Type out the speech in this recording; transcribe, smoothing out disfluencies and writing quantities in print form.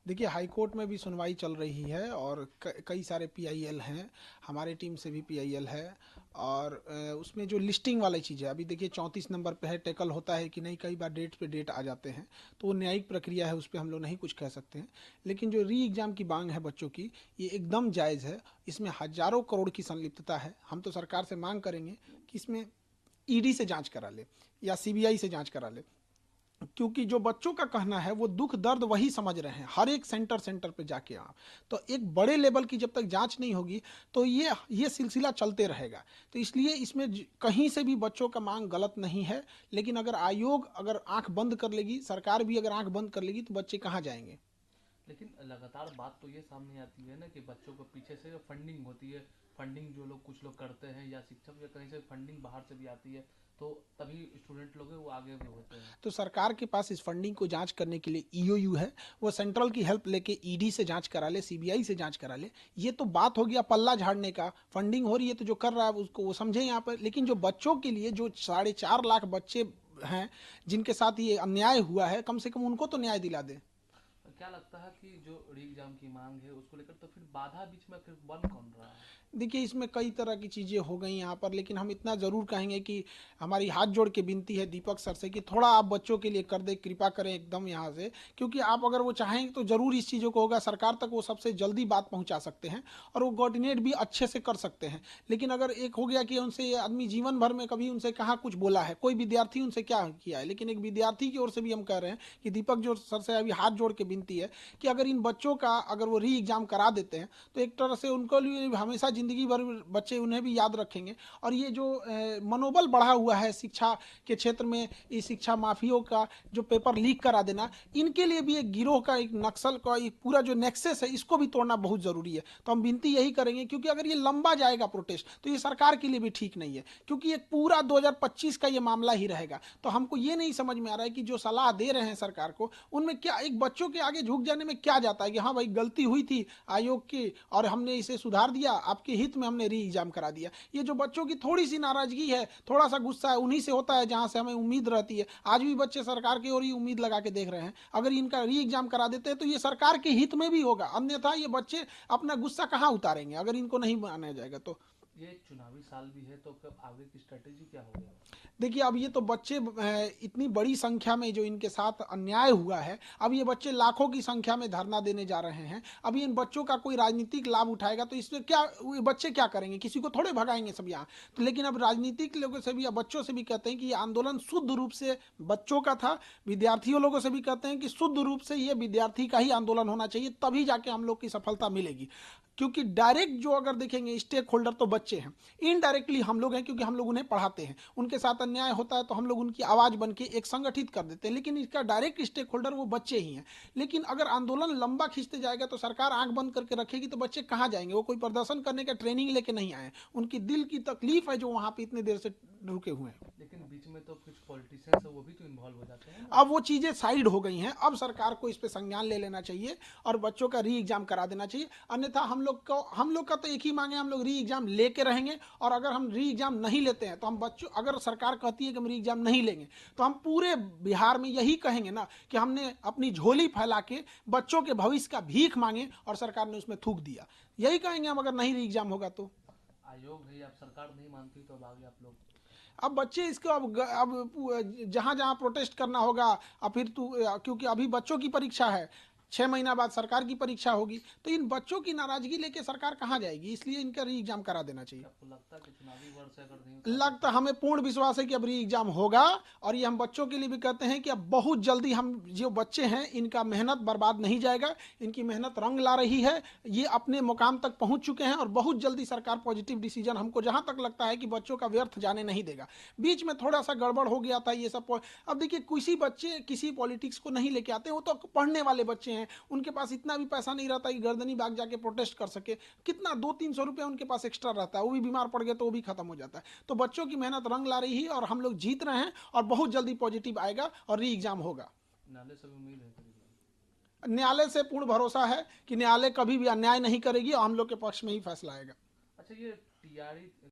देखिए, high court में भी सुनवाई चल रही है और कई सारे पीआईएल हैं। हमारे टीम से भी पीआईएल है। और उसमें जो लिस्टिंग वाली चीज़ है, अभी देखिए 34 नंबर पे है, टैकल होता है कि नहीं, कई बार डेट पे डेट आ जाते हैं। तो वो न्यायिक प्रक्रिया है, उस पर हम लोग नहीं कुछ कह सकते हैं। लेकिन जो री एग्ज़ाम की मांग है बच्चों की, ये एकदम जायज़ है। इसमें हज़ारों करोड़ की संलिप्तता है। हम तो सरकार से मांग करेंगे कि इसमें ईडी से जांच करा ले या सीबीआई से जांच करा ले। क्योंकि जो बच्चों का कहना है वो दुख दर्द वही समझ रहे हैं, हर एक सेंटर सेंटर पे जाके आप, तो एक बड़े लेवल की जब तक जांच नहीं होगी तो ये सिलसिला चलते रहेगा। तो इसलिए इसमें कहीं से भी बच्चों का मांग गलत नहीं है। लेकिन अगर आयोग अगर आंख बंद कर लेगी, सरकार भी अगर आंख बंद कर लेगी, तो बच्चे कहाँ जाएंगे। लेकिन लगातार बात तो ये सामने आती है ना कि बच्चों को पीछे से फंडिंग होती है। फंडिंग जो लोग कुछ लोग करते हैं या शिक्षक या कहीं से फंडिंग बाहर से भी आती है, तो तभी स्टूडेंट लोग हैं वो आगे भी होते हैं। तो सरकार के पास इस फंडिंग को जांच करने के लिए ईओयू है। वो सेंट्रल की हेल्प लेके ईडी से जांच करा ले, सीबीआई से जांच करा ले। ये तो बात हो गया पल्ला झाड़ने का। फंडिंग हो रही है तो जो कर रहा है उसको वो समझे यहाँ पर। लेकिन जो बच्चों के लिए, जो 4.5 लाख बच्चे हैं जिनके साथ ये अन्याय हुआ है, कम से कम उनको तो न्याय दिला दे। क्या लगता है कि जो री एग्जाम की मांग है उसको लेकर तो फिर बाधा बीच में फिर बन कौन रहा है? देखिए, इसमें कई तरह की चीज़ें हो गई यहाँ पर, लेकिन हम इतना ज़रूर कहेंगे कि हमारी हाथ जोड़ के विनती है दीपक सर से कि थोड़ा आप बच्चों के लिए कर दे, कृपा करें एकदम यहाँ से। क्योंकि आप अगर वो चाहेंगे तो ज़रूर इस चीज़ों को होगा, सरकार तक वो सबसे जल्दी बात पहुँचा सकते हैं और वो कोऑर्डिनेट भी अच्छे से कर सकते हैं। लेकिन अगर एक हो गया कि उनसे आदमी जीवन भर में कभी उनसे कहाँ कुछ बोला है, कोई विद्यार्थी उनसे क्या किया है, लेकिन एक विद्यार्थी की ओर से भी हम कह रहे हैं कि दीपक जो सर से अभी हाथ जोड़ के विनती है कि अगर इन बच्चों का अगर वो री एग्ज़ाम करा देते हैं तो एक तरह से उनको लिए हमेशा ज़िंदगी भर बच्चे उन्हें भी याद रखेंगे। और ये जो मनोबल बढ़ा हुआ है शिक्षा के क्षेत्र में, इस शिक्षा माफियों का जो पेपर लीक करा देना, इनके लिए भी एक गिरोह का, एक नक्सल का एक पूरा जो नेक्सेस है, इसको भी तोड़ना बहुत ज़रूरी है। तो हम विनती यही करेंगे, क्योंकि अगर ये लंबा जाएगा प्रोटेस्ट तो ये सरकार के लिए भी ठीक नहीं है, क्योंकि एक पूरा 2025 का ये मामला ही रहेगा। तो हमको ये नहीं समझ में आ रहा है कि जो सलाह दे रहे हैं सरकार को, उनमें क्या एक बच्चों के आगे झुक जाने में क्या जाता है कि हाँ भाई गलती हुई थी आयोग की और हमने इसे सुधार दिया, आपके हित में हमने री एग्जाम करा दिया। ये जो बच्चों की थोड़ी सी नाराजगी है, थोड़ा सा गुस्सा है, उन्हीं से होता है जहां से हमें उम्मीद रहती है। आज भी बच्चे सरकार की ओर ही उम्मीद लगा के देख रहे हैं। अगर इनका री एग्जाम करा देते हैं तो ये सरकार के हित में भी होगा, अन्यथा ये बच्चे अपना गुस्सा कहाँ उतारेंगे अगर इनको नहीं माना जाएगा तो। ये चुनावी साल भी है, तो कब आगे की स्ट्रेटेजी क्या होगा? देखिए, अब ये तो बच्चे इतनी बड़ी संख्या में जो इनके साथ अन्याय हुआ है, अब ये बच्चे लाखों की संख्या में धरना देने जा रहे हैं। अब इन बच्चों का कोई राजनीतिक लाभ उठाएगा तो इसमें क्या, ये बच्चे क्या करेंगे, किसी को थोड़े भगाएंगे सब यहाँ। तो लेकिन अब राजनीतिक लोगों से भी या बच्चों से भी कहते हैं कि ये आंदोलन शुद्ध रूप से बच्चों का था। विद्यार्थियों लोगों से भी कहते हैं कि शुद्ध रूप से ये विद्यार्थी का ही आंदोलन होना चाहिए, तभी जाके हम लोग की सफलता मिलेगी। क्योंकि डायरेक्ट जो अगर देखेंगे स्टेक होल्डर तो बच्चे हैं, इनडायरेक्टली हम लोग हैं, क्योंकि हम लोग उन्हें पढ़ाते हैं, उनके साथ अन्याय होता है तो हम लोग उनकी आवाज़ बन के एक संगठित कर देते हैं। लेकिन इसका डायरेक्ट स्टेक होल्डर वो बच्चे ही हैं। लेकिन अगर आंदोलन लंबा खींचते जाएगा तो सरकार आंख बंद करके रखेगी तो बच्चे कहाँ जाएंगे। वो कोई प्रदर्शन करने का ट्रेनिंग लेके नहीं आए, उनकी दिल की तकलीफ है जो वहाँ पे इतने देर से रुके हुए हैं। लेकिन बीच में तो कुछ पॉलिटिशियंस है वो भी तो इन्वॉल्व हो जाते हैं ना। अब वो चीज़ें साइड हो गई हैं, अब सरकार को इस पे संज्ञान ले लेना चाहिए और बच्चों का री एग्जाम करा देना चाहिए। अन्यथा हम लोग का तो एक ही मांगे, हम लोग री एग्जाम लेके रहेंगे। और अगर हम री एग्जाम नहीं लेते हैं तो हम बच्चों, अगर सरकार कहती है कि हम री एग्जाम नहीं लेंगे, तो हम पूरे बिहार में यही कहेंगे ना कि हमने अपनी झोली फैला के बच्चों के भविष्य का भीख मांगे और सरकार ने उसमें थूक दिया। यही कहेंगे हम, अगर नहीं री एग्जाम होगा तो। आयोग है, अब सरकार नहीं मानती तो अब आगे आप लोग? अब बच्चे इसको अब जहाँ जहाँ प्रोटेस्ट करना होगा। अब फिर तू, क्योंकि अभी बच्चों की परीक्षा है, 6 महीना बाद सरकार की परीक्षा होगी, तो इन बच्चों की नाराजगी लेके सरकार कहाँ जाएगी। इसलिए इनका री एग्जाम करा देना चाहिए। क्या आपको लगता है कि चुनावी वर्ष है, अगर नहीं होता तो लगता, हमें पूर्ण विश्वास है कि अब री एग्जाम होगा। और ये हम बच्चों के लिए भी कहते हैं कि अब बहुत जल्दी हम, जो बच्चे हैं इनका मेहनत बर्बाद नहीं जाएगा, इनकी मेहनत रंग ला रही है। ये अपने मुकाम तक पहुंच चुके हैं और बहुत जल्दी सरकार पॉजिटिव डिसीजन, हमको जहां तक लगता है कि बच्चों का व्यर्थ जाने नहीं देगा। बीच में थोड़ा सा गड़बड़ हो गया था ये सब। अब देखिए, किसी बच्चे किसी पॉलिटिक्स को नहीं लेके आते, वो तो पढ़ने वाले बच्चे हैं, उनके पास इतना भी पैसा नहीं रहता कि गर्दनी बाग जाके प्रोटेस्ट कर सके। कितना 200-300 रुपये उनके पास एक्स्ट्रा रहता है, वो भी बीमार पड़ गए तो वो भी खत्म हो जाता है। तो बच्चों की मेहनत रंग ला रही है और हम लोग जीत रहे हैं और बहुत जल्दी पॉजिटिव आएगा और री एग्जाम होगा। नाले से भी उम्मीद है करीब? न्यायालय से पूर्ण भरोसा है कि न्यायालय कभी भी अन्याय नहीं करेगी और हम लोग के पक्ष में ही फैसला आएगा। अच्छा, ये टीआरई